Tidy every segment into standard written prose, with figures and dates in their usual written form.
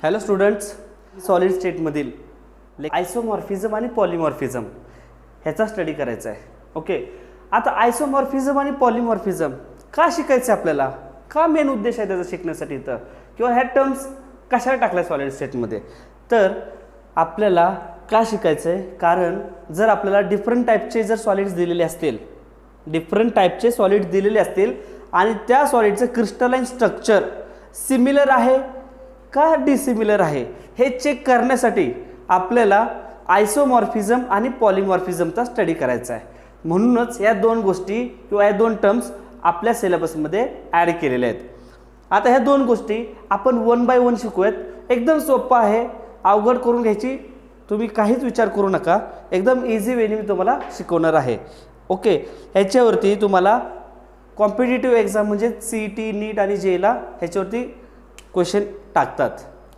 Hello students, solid स्टेटमधील आयसोमॉर्फिझम आणि polymorphism ह्याचा study करायचा आहे. ओके, आता आयसोमॉर्फिझम आणि पॉलिमॉर्फिझम का शिकायचं आपल्याला, का मेन उद्देश आहे त्याचा शिकण्यासाठी इथं, किंवा ह्या टर्म्स कशाला टाकल्या सॉलिड स्टेटमध्ये, तर आपल्याला का शिकायचं आहे, कारण जर आपल्याला डिफरंट टाईपचे जर सॉलिड्स दिलेले असतील, डिफरंट टाईपचे सॉलिड्स दिलेले असतील आणि त्या सॉलिडचं क्रिस्टलाइन स्ट्रक्चर सिमिलर आहे का डिसिमिलर आहे हे चेक करण्यासाठी आपल्याला आयसोमॉर्फिझम आणि पॉलिमॉर्फिझमचा स्टडी करायचा आहे. म्हणूनच या दोन गोष्टी किंवा या दोन टर्म्स आपल्या सिलेबसमध्ये ॲड केलेल्या आहेत. आता ह्या दोन गोष्टी आपण 1 बाय 1 शिकूयात. एकदम सोपं आहे, अवघड करून घ्यायची तुम्ही काहीच विचार करू नका. एकदम इझी वेने मी तुम्हाला शिकवणार आहे. ओके, ह्याच्यावरती तुम्हाला कॉम्पिटिटिव्ह एक्झाम म्हणजे CET, नीट आणि JEEला ह्याच्यावरती क्वेश्चन टाकतात.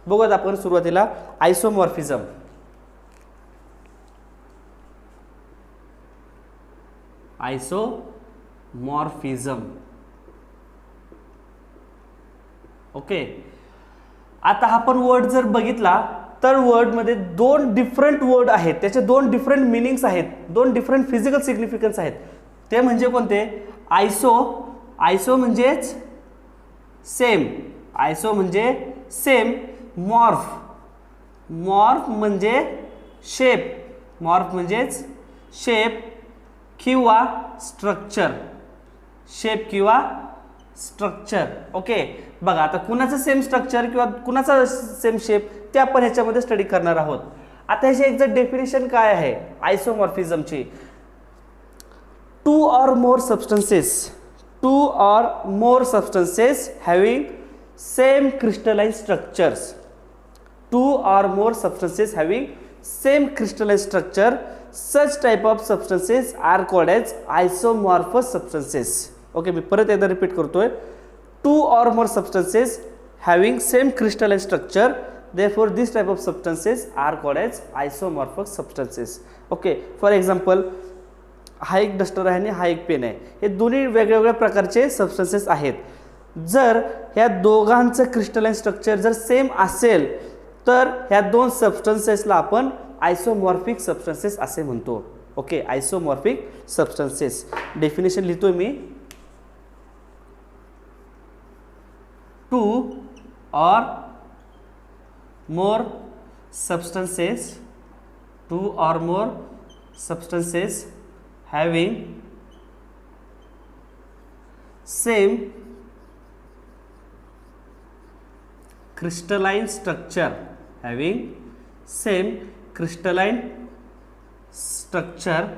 बघूयात आपण सुरुवातीला आयसोमॉर्फिझम. आयसोमॉर्फिझम. ओके, आता आपण वर्ड जर बघितला तर वर्डमध्ये दोन डिफरंट वर्ड आहेत, त्याचे दोन डिफरंट मिनिंग्स आहेत, दोन डिफरंट फिजिकल सिग्निफिकन्स आहेत. ते म्हणजे कोणते? आयसो म्हणजेच सेम, आयसो म्हणजे सेम. मॉर्फ म्हणजे शेप, मॉर्फ म्हणजेच शेप किंवा स्ट्रक्चर, शेप किंवा स्ट्रक्चर. ओके, बघा आता कुणाचं सेम स्ट्रक्चर किंवा कुणाचा सेम शेप ते आपण ह्याच्यामध्ये स्टडी करणार आहोत. आता ह्याची एक्झॅक्ट डेफिनेशन काय आहे आयसोमॉर्फिझमची? Two or more substances having same crystalline structures. Two or more substances having same crystalline structure. Such type of substances are called as isomorphous substances. Okay, मी परत एकदा रिपीट करतोय. Two or more substances having same crystalline structure. Therefore, this type of substances are called as isomorphous substances. Okay, for example हा एक duster आहे आणि हा एक पेन आहे. हे दोन्ही वेगवेगळ्या प्रकारचे सबस्टन्सेस आहेत. जर ह्या दोघांचं क्रिस्टलाइन स्ट्रक्चर जर सेम असेल तर ह्या दोन सबस्टन्सेसला आपण आयसोमॉर्फिक सबस्टन्सेस असे म्हणतो. ओके, आयसोमॉर्फिक सबस्टन्सेस डेफिनेशन लिहितोय मी. Two or more substances, two or more substances having same crystalline structure, having same crystalline structure,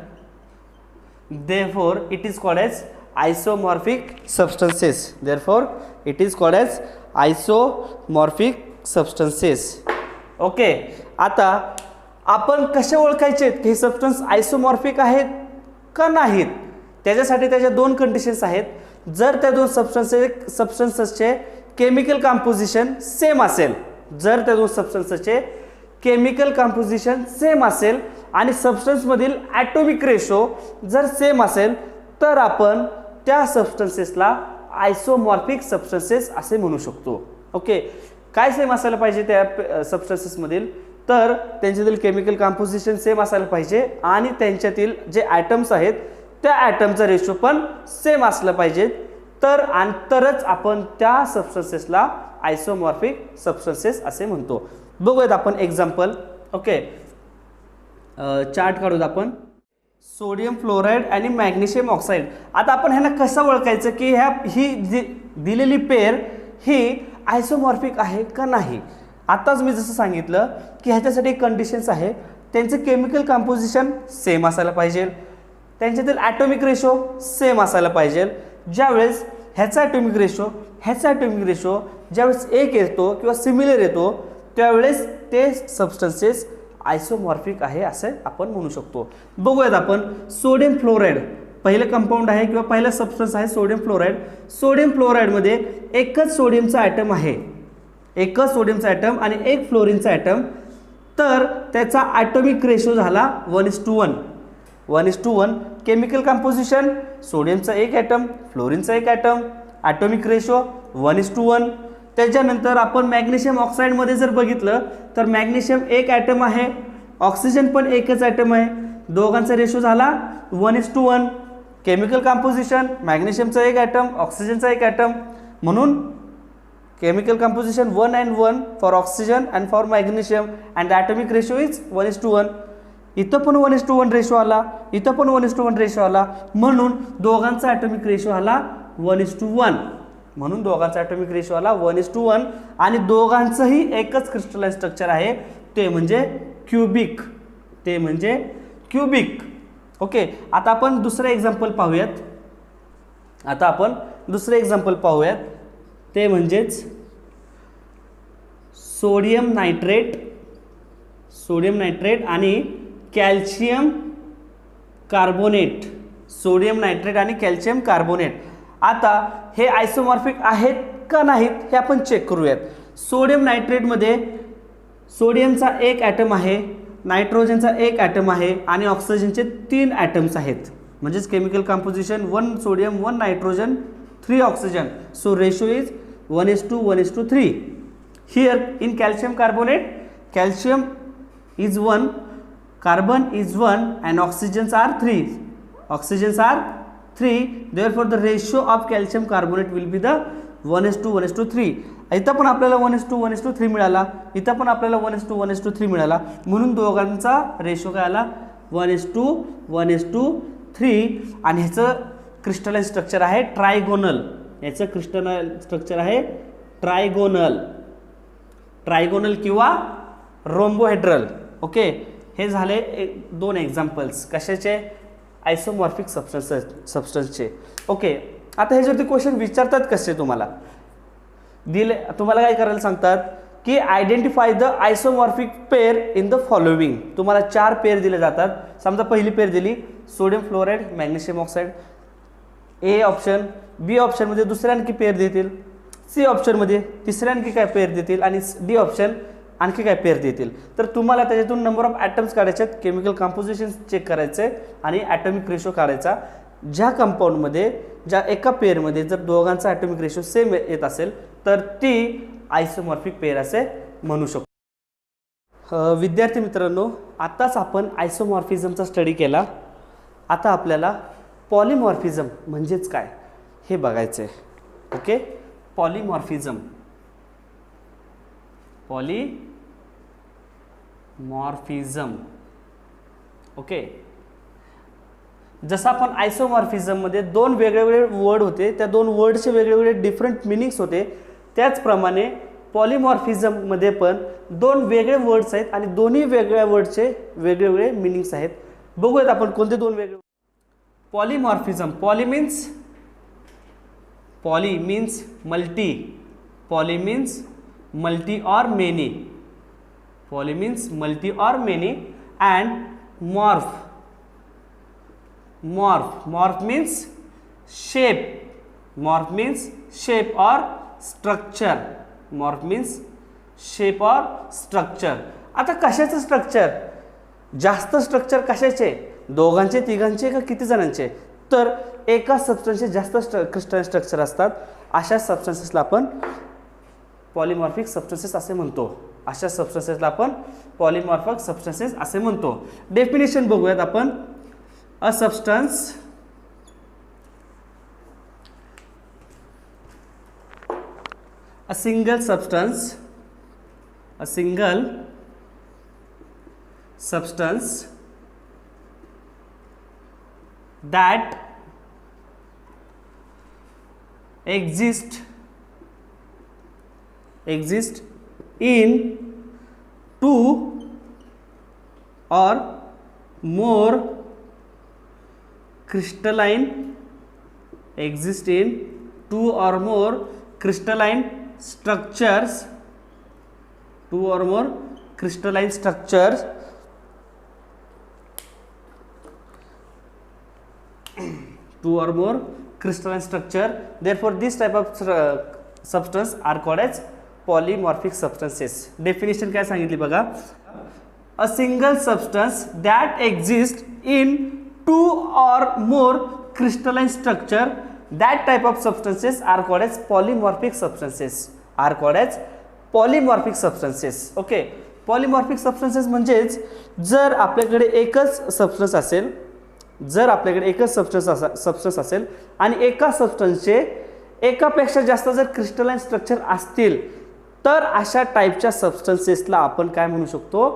therefore it is called as isomorphic substances. Therefore it is called as isomorphic substances. Okay, आता आपण कसे ओळखायचे की हे substance आयसोमॉर्फिक आहेत का नाहीत? त्याच्यासाठी त्याच्या दोन कंडिशन्स आहेत. जर त्या दोन सबस्टन्सेसचे केमिकल कंपोजिशन सेम असेल, जर त्या दोन सबस्टन्सचे केमिकल कंपोजिशन सेम असेल आणि सबस्टन्समधील ॲटॉमिक रेशो जर सेम असेल तर आपण त्या सबस्टन्सेसला आयसोमॉर्फिक सबस्टन्सेस असे म्हणू शकतो. ओके, काय सेम असायला पाहिजे त्या सबस्टन्सेसमधील? तर त्यांच्यातील केमिकल कंपोजिशन सेम असायला पाहिजे आणि त्यांच्यातील जे ॲटम्स आहेत त्या ॲटमचा रेशो पण सेम असलं पाहिजे. तरच आपण त्या सबस्टन्सेसला आयसोमॉर्फिक सबस्टन्सेस असे म्हणतो. बघूयात आपण एक्झाम्पल. ओके, चार्ट काढूयात आपण. सोडियम फ्लोराईड आणि मॅग्नेशियम ऑक्साईड. आता आपण ह्यांना कसं ओळखायचं की ही दिलेली पेअर ही आयसोमॉर्फिक आहे का नाही? आताच मी जसं सांगितलं की ह्याच्यासाठी कंडिशन्स आहे. त्यांचं केमिकल कंपोजिशन सेम असायला पाहिजे, त्यांच्यातील ॲटॉमिक रेशो सेम असायला पाहिजे. ज्यावेळेस ह्याचा ॲटॉमिक रेशो ज्यावेळेस एक येतो किंवा सिमिलर येतो त्यावेळेस ते सबस्टन्सेस आयसोमॉर्फिक आहे असे आपण म्हणू शकतो. बघूयात आपण. सोडियम फ्लोराईड पहिलं कंपाऊंड आहे किंवा पहिला सबस्टन्स आहे सोडियम फ्लोराईड. सोडियम फ्लोराईडमध्ये एकच सोडियमचा ॲटम आहे, एकच सोडियमचा ॲटम आणि एक फ्लोरीनचा ॲटम. तर त्याचा ॲटॉमिक रेशो झाला 1:1. 1:1. केमिकल कंपोजिशन सोडियमचा एक ॲटम, फ्लोरीनचा एक ॲटम, ॲटॉमिक रेशो 1:1. त्याच्यानंतर आपण मॅग्नेशियम ऑक्साईडमध्ये जर बघितलं तर मॅग्नेशियम एक ॲटम आहे, ऑक्सिजन पण एकच ॲटम आहे, दोघांचा रेशो झाला 1:1. केमिकल कंपोजिशन मॅग्नेशियमचा एक ॲटम, ऑक्सिजनचा एक ॲटम, म्हणून chemical composition 1:1 for oxygen and for magnesium and the atomic ratio is 1:1. इथं पण 1:1 रेशो आला, इथं पण 1:1 रेशो आला, म्हणून दोघांचा ॲटॉमिक रेशो आला 1:1. म्हणून दोघांचा ॲटॉमिक रेशो आला 1:1 आणि दोघांचंही एकच क्रिस्टलाइन स्ट्रक्चर आहे, ते म्हणजे क्युबिक. ते म्हणजे क्युबिक. ओके, आता आपण दुसरं एक्झाम्पल पाहूयात. ते म्हणजेच सोडियम नायट्रेट आणि कॅल्शियम कार्बोनेट. सोडियम नायट्रेट आणि कॅल्शियम कार्बोनेट. आता हे आयसोमॉर्फिक आहेत का नाहीत हे आपण चेक करूयात. सोडियम नायट्रेटमध्ये सोडियमचा एक ॲटम आहे, नायट्रोजनचा एक ॲटम आहे आणि ऑक्सिजनचे 3 ॲटम्स आहेत. म्हणजेच chemical composition 1 sodium 1 nitrogen 3 oxygen. So ratio is 1:3. Here in calcium carbonate calcium is 1, carbon is 1 and oxygens are 3. Therefore the ratio of calcium carbonate will be the 1:3. इथं पण आपल्याला 1:3 मिळाला, इथं पण आपल्याला 1:3 मिळाला, म्हणून दोघांचा रेशो काय आला 1:3. आणि ह्याचं क्रिस्टलाइन स्ट्रक्चर आहे ट्रायगोनल. याचं क्रिस्टलाइन स्ट्रक्चर आहे ट्रायगोनल किंवा रोम्बोहेड्रल. ओके, हे झाले 2 एक्झाम्पल्स कशाचे, आयसोमॉर्फिक सबस्टन्सचे. ओके, आता हे जर ते क्वेश्चन विचारतात कसे तुम्हाला काय करायला सांगतात की identify the isomorphic pair in the following. तुम्हाला 4 पेअर दिले जातात. समजा पहिली पेअर दिली sodium fluoride magnesium oxide, A option. B ऑप्शनमध्ये दुसऱ्या आणखी पेअर देतील, सी ऑप्शनमध्ये तिसऱ्या आणखी काय पेअर देतील आणि डी ऑप्शन आणखी काय पेअर देतील. तर तुम्हाला त्याच्यातून नंबर ऑफ ॲटम्स काढायचे आहेत, केमिकल कंपोजिशन चेक करायचे आणि ॲटॉमिक रेशो काढायचा. ज्या कंपाऊंडमध्ये ज्या एका पेअरमध्ये जर दोघांचा ॲटॉमिक रेशो सेम येत असेल तर ती आयसोमॉर्फिक पेअर असे म्हणू शकतो. विद्यार्थी मित्रांनो, आताच आपण आयसोमॉर्फिझमचा स्टडी केला. आता आपल्याला पॉलिमॉर्फिझम म्हणजेच काय हे बघायचं आहे. Okay, polymorphism. ओके, जसं आपण आयसोमॉर्फिझममध्ये 2 वेगवेगळे वर्ड होते, त्या 2 वर्डचे वेगवेगळे डिफरंट मिनिंग्स होते, त्याचप्रमाणे पॉलिमॉर्फिझममध्ये पण 2 वेगळे वर्ड्स आहेत आणि दोन्ही वेगळ्या वर्डचे वेगवेगळे मिनिंग्स आहेत. बघूयात आपण कोणते 2 वेगळे. Polymorphism. Poly means multi. Poly means multi or many. Poly means multi or many. And morph means shape. Or structure. आता कशाचं स्ट्रक्चर, जास्त स्ट्रक्चर कशाचे, दोघांचे तिघांचे का किती जणांचे, तर एका सबस्टन्सचे जास्त क्रिस्टलाइन स्ट्रक्चर असतात अशा सबस्टन्सेसला आपण पॉलिमॉर्फिक सबस्टन्सेस असे म्हणतो. अशा सबस्टन्सेसला आपण पॉलिमॉर्फिक सबस्टन्सेस असे म्हणतो. डेफिनेशन बघूयात आपण. अ substance a single substance that exist in 2 or more crystalline structures. 2 or more crystalline structures therefore this type of substance are called as polymorphic substances. Definition काय सांगितली बघा. A single substance that exists in 2 or more crystalline structure, that type of substances are called as polymorphic substances. Are called as polymorphic substances. Okay, polymorphic substances म्हणजेच जर आपल्याकडे एकच substance असेल, substance असेल आणि एका सबस्टन्सचे एकापेक्षा जास्त जर क्रिस्टलाइन स्ट्रक्चर असतील तर अशा टाईपच्या सबस्टन्सेसला आपण काय म्हणू शकतो,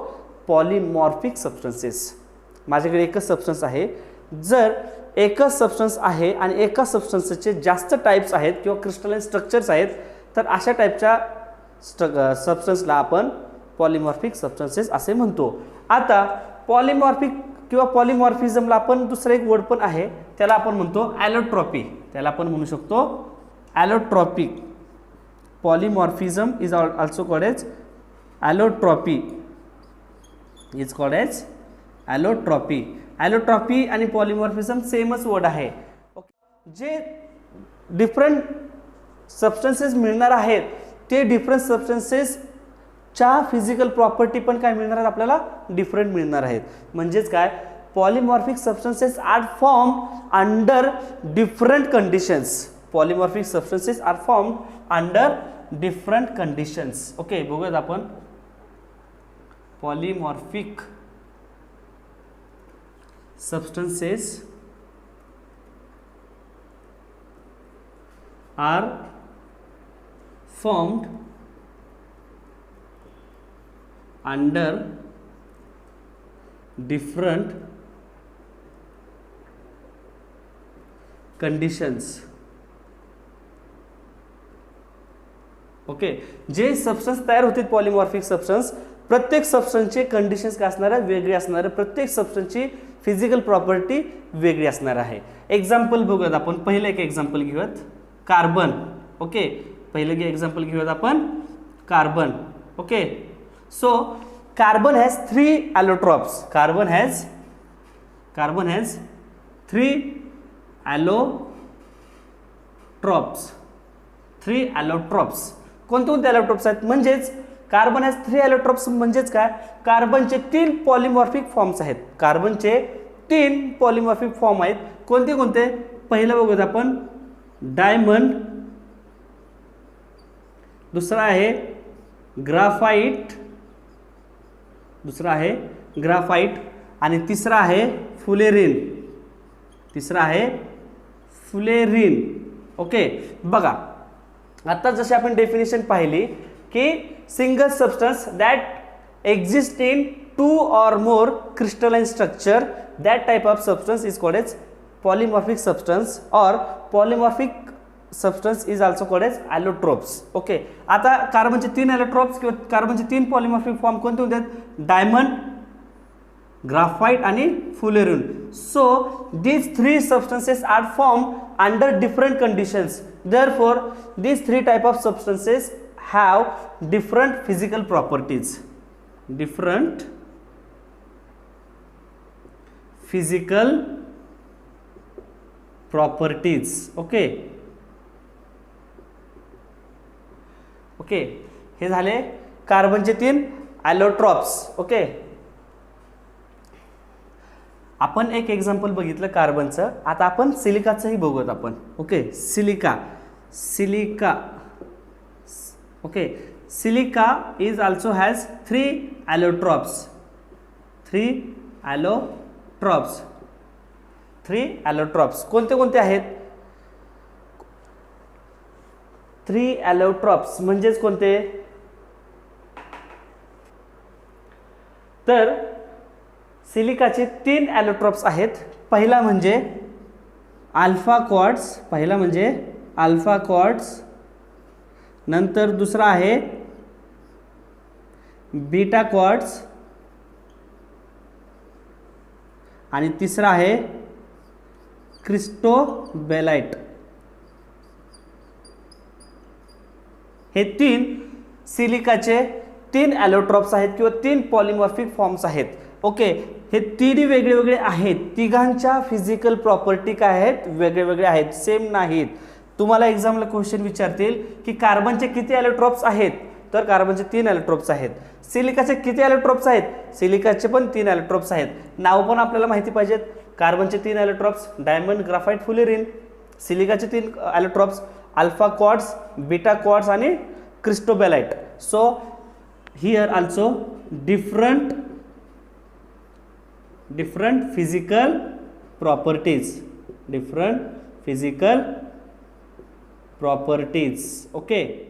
पॉलिमॉर्फिक सबस्टन्सेस. माझ्याकडे एकच सबस्टन्स आहे, जर एकच सबस्टन्स आहे आणि एका सबस्टन्सचे जास्त टाईप्स आहेत किंवा क्रिस्टलाइन स्ट्रक्चर्स आहेत तर अशा टाईपच्या सबस्टन्सला आपण पॉलिमॉर्फिक सबस्टन्सेस असे म्हणतो. आता पॉलिमॉर्फिक किंवा पॉलिमॉर्फिझमला आपण दुसरा एक वर्ड पण आहे, त्याला आपण म्हणतो ॲलोट्रॉपी. त्याला आपण म्हणू शकतो allotropic. Polymorphism is also called as allotropy. Is called as allotropy. Allotropy आणि पॉलिमॉर्फिझम सेमच वर्ड आहे. जे डिफरंट सबस्टन्सेस मिळणार आहेत ते डिफरंट सबस्टन्सेसच्या फिजिकल प्रॉपर्टी पण काय मिळणार आहेत, आपल्याला डिफरंट मिळणार आहेत. म्हणजेच काय, polymorphic substances are formed under different conditions. Polymorphic substances are formed under different conditions. Okay, बघूयात आपण. पॉलिमॉर्फिक substances are formed under different conditions. ओके, जे सबस्टन्स तयार होतील पॉलिमॉर्फिक सबस्टन्स, प्रत्येक सबस्टन्सचे कंडिशन्स काय असणार आहे, वेगळे असणार आहे. प्रत्येक सबस्टन्सची फिजिकल प्रॉपर्टी वेगळी असणार आहे. एक्झाम्पल बघूयात आपण. पहिलं एक एक्झाम्पल घेऊयात, कार्बन. ओके, पहिलं एक्झाम्पल घेऊयात आपण, carbon. Okay, so carbon has 3 allotropes. Carbon has 3 allotropes. 3 allotropes. कोणते ॲलोट्रॉप्स आहेत, म्हणजेच कार्बन हॅज 3 ॲलोट्रॉप्स म्हणजेच काय, कार्बनचे 3 पॉलिमॉर्फिक फॉर्म्स आहेत. कार्बनचे 3 पॉलिमॉर्फिक फॉर्म आहेत. कोणते? पहिलं बघूयात आपण, डायमंड. दुसरा आहे ग्राफाइट. आणि तिसरा आहे फुलेरिन. ओके, बघा आता जशी आपण डेफिनेशन पाहिली की single substance that exist in 2 or more crystalline structure, that type of substance is called as polymorphic substance, or polymorphic substance is also called as allotropes. Okay, आता कार्बनचे 3 allotropes किंवा कार्बनचे 3 पॉलिमॉर्फिक फॉर्म कोणते होतात, diamond, graphite आणि fullerene. So these 3 substances are formed under different conditions. Therefore these 3 type of substances have different physical properties. Different physical properties. Okay, हे झाले कार्बनचे 3 ॲलोट्रॉप्स. ओके, आपण एक एक्झाम्पल बघितलं कार्बनचं. आता आपण सिलिकाचंही बघूयात आपण. Okay, silica. Okay, silica is also has 3 allotropes. 3 allotropes. कोणते आहेत? 3 allotropes म्हणजेच कोणते? तर सिलिकाचे 3 allotropes आहेत. पहिला म्हणजे अल्फा क्वार्ट्स. नंतर दुसरा आहे बीटा क्वार्ट्स आणि तिसरा आहे क्रिस्टोबेलाइट. हे 3 सिलिकाचे 3 ॲलोट्रॉप्स आहेत किंवा 3 पॉलिमॉर्फिक फॉर्म्स आहेत. ओके, हे 3 वेगळे आहेत. तिघांच्या फिजिकल प्रॉपर्टी काय आहेत, वेगळे आहेत, सेम नाहीत. तुम्हाला एक्झामला क्वेश्चन विचारतील की कार्बनचे किती ॲलोट्रॉप्स आहेत, तर कार्बनचे 3 ॲलोट्रॉप्स आहेत. सिलिकाचे किती ॲलोट्रॉप्स आहेत, सिलिकाचे पण 3 ॲलोट्रॉप्स आहेत. नाव पण आपल्याला माहिती पाहिजेत. कार्बनचे 3 ॲलोट्रॉप्स, डायमंड, ग्राफाइट, फुलेरिन. सिलिकाचे 3 allotropes, alpha quartz, beta quartz आणि cristobalite. So here also different physical properties, okay.